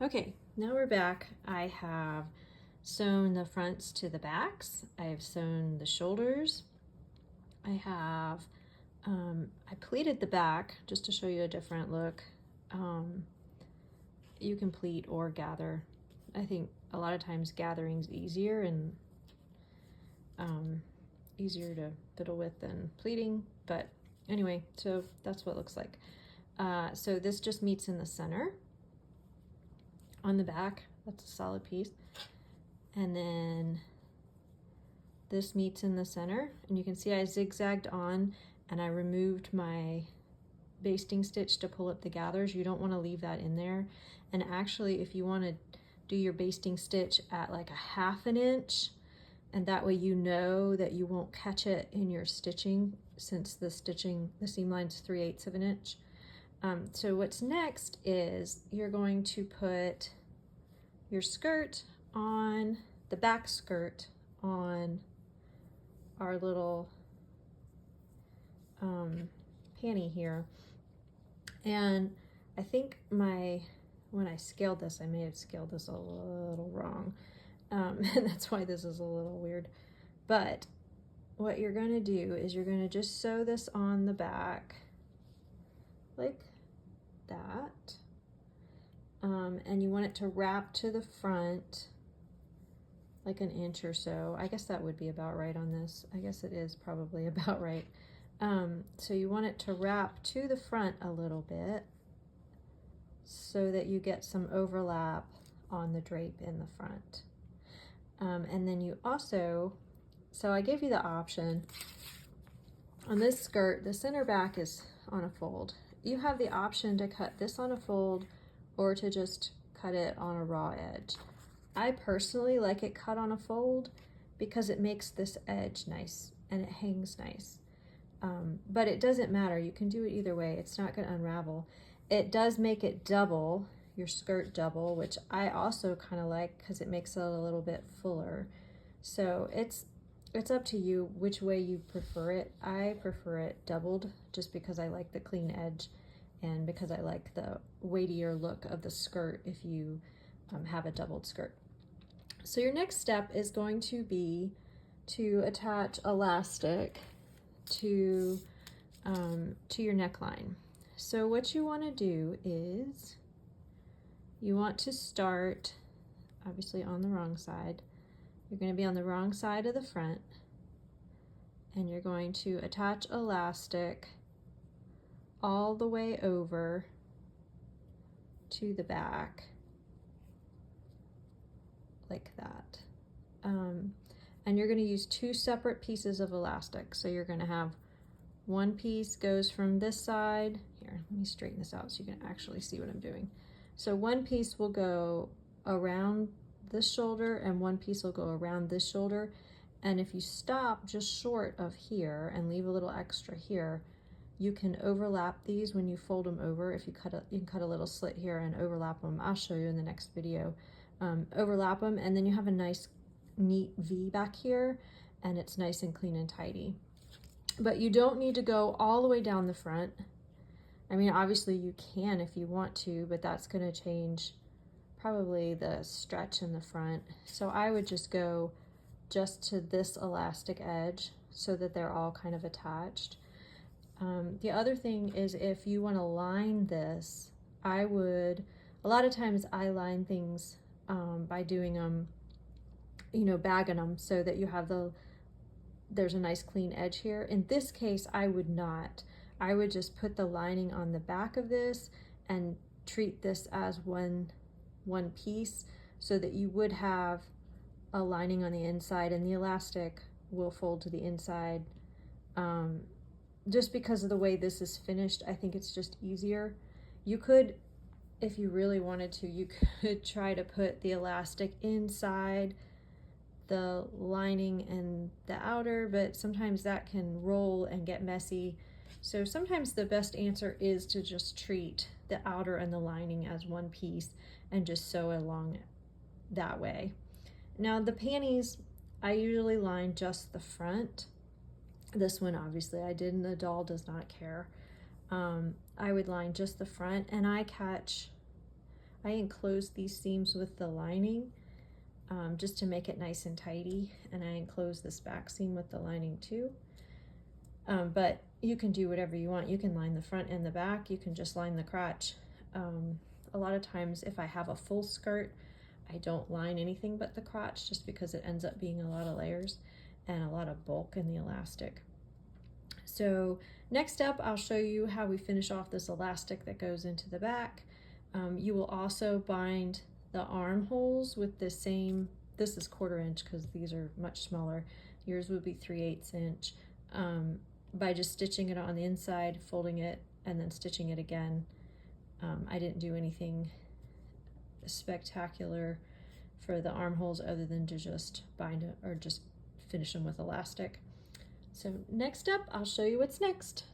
Okay, now we're back. I have sewn the fronts to the backs. I have sewn the shoulders. I have, I pleated the back just to show you a different look. You can pleat or gather. I think a lot of times gathering's easier and easier to fiddle with than pleating, but anyway, so that's what it looks like. So this just meets in the center on the back. That's a solid piece. And then this meets in the center, and you can see I zigzagged on and I removed my basting stitch to pull up the gathers. You don't want to leave that in there. And actually, if you want to do your basting stitch at like a 1/2 inch, and that way you know that you won't catch it in your stitching, since the seam line's 3/8 of an inch. So what's next is you're going to put your skirt on, the back skirt on our little panty here. And I think when I scaled this, I may have scaled this a little wrong. And that's why this is a little weird. But what you're going to do is you're going to just sew this on the back like that. And you want it to wrap to the front like 1 inch or so. I guess that would be about right on this. I guess it is probably about right. So you want it to wrap to the front a little bit so that you get some overlap on the drape in the front. And then you also, so I gave you the option on this skirt, the center back is on a fold. You have the option to cut this on a fold or to just cut it on a raw edge. I personally like it cut on a fold because it makes this edge nice and it hangs nice. But it doesn't matter, you can do it either way, it's not going to unravel. It does make it double, your skirt double, which I also kind of like because it makes it a little bit fuller. So it's up to you which way you prefer it. I prefer it doubled just because I like the clean edge and because I like the weightier look of the skirt if you have a doubled skirt. So your next step is going to be to attach elastic to your neckline. So what you want to do is you want to start obviously on the wrong side. You're going to be on the wrong side of the front, and you're going to attach elastic all the way over to the back like that. And you're going to use 2 separate pieces of elastic. So you're going to have one piece goes from this side. Here, let me straighten this out so you can actually see what I'm doing. So one piece will go around this shoulder and one piece will go around this shoulder. And if you stop just short of here and leave a little extra here, you can overlap these when you fold them over. If you can cut a little slit here and overlap them. I'll show you in the next video. Overlap them, and then you have a nice neat V back here, and it's nice and clean and tidy. But you don't need to go all the way down the front. I mean, obviously you can if you want to, but that's going to change probably the stretch in the front. So I would just go just to this elastic edge so that they're all kind of attached. The other thing is if you want to line this, a lot of times I line things by doing them, bagging them so that you have there's a nice clean edge here. In this case, I would not. I would just put the lining on the back of this and treat this as one piece so that you would have a lining on the inside and the elastic will fold to the inside. Just because of the way this is finished, I think it's just easier. You could, if you really wanted to, you could try to put the elastic inside the lining and the outer, but sometimes that can roll and get messy. So sometimes the best answer is to just treat the outer and the lining as one piece and just sew along that way. Now the panties, I usually line just the front. This one obviously I didn't, the doll does not care. I would line just the front, and I enclosed these seams with the lining just to make it nice and tidy, and I enclosed this back seam with the lining too. But you can do whatever you want. You can line the front and the back. You can just line the crotch. A lot of times if I have a full skirt, I don't line anything but the crotch just because it ends up being a lot of layers and a lot of bulk in the elastic. So next up, I'll show you how we finish off this elastic that goes into the back. You will also bind the armholes with the same, this is 1/4 inch because these are much smaller. Yours would be 3/8 inch. By just stitching it on the inside, folding it, and then stitching it again. I didn't do anything spectacular for the armholes other than to just bind it or just finish them with elastic. So next up, I'll show you what's next.